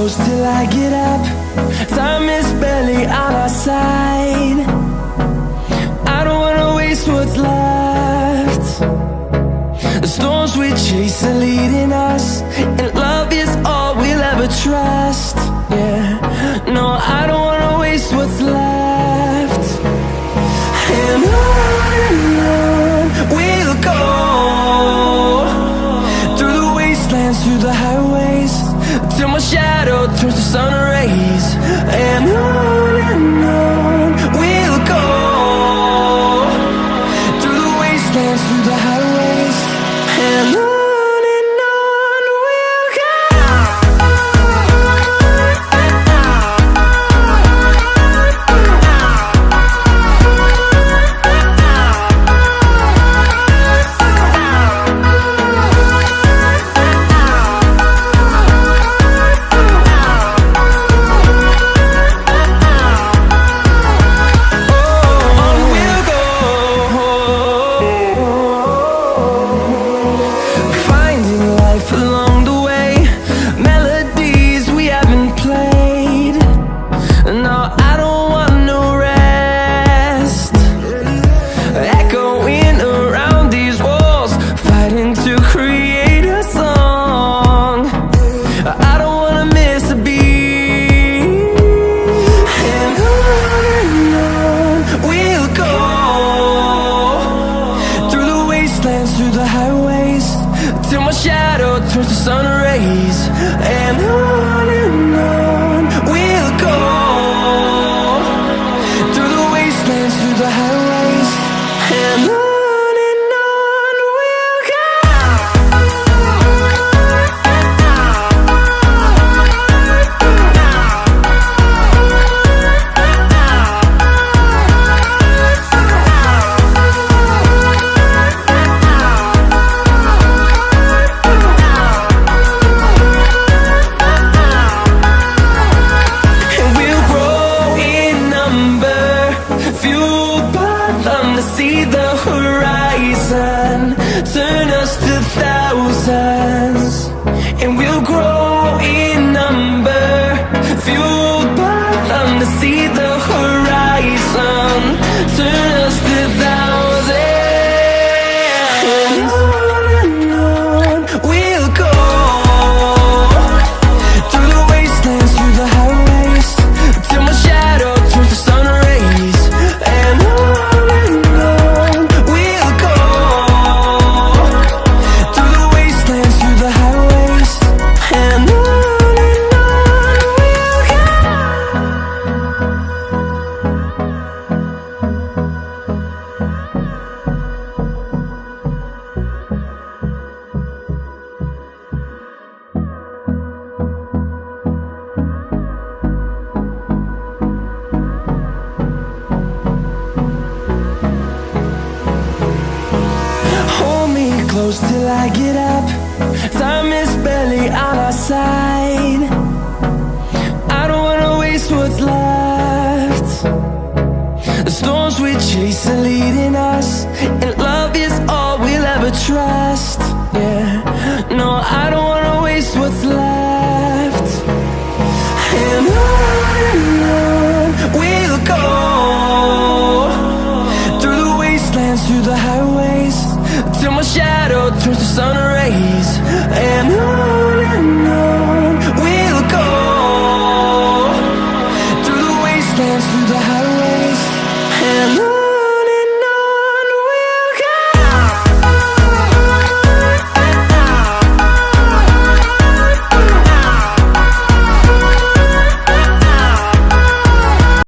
close till I get up. Time is barely on our side. I don't wanna waste what's left. The storms we chase are leading us, and love is all we'll ever trust. Yeah, no, I don't wanna waste what's left. And on we'll go, through the wastelands, through the highways, till my shadow turns to sun rays. And on we'll go, through the wastelands, through the highways, and on we'll go. Through the highways, till my shadow turns to sun rays. And on we'll go, through the wastelands, through the highways, and on we'll go. See the horizon turn us to thousands, and we'll grow in number, fueled by them. To see the horizon turn us to thousands, and on we'll go, through the wastelands, through the highways, till my shadow turns to sun rays. And close till I get up. Time is barely on our side. I don't wanna waste what's left. The storms we chase are leading us, and love is all we'll ever trust. Yeah, no, I don't wanna waste what's left. And on we'll go, through the wastelands, through the highways, till my shadow turns to sun rays. And on we'll go, through the wastelands, through the highways.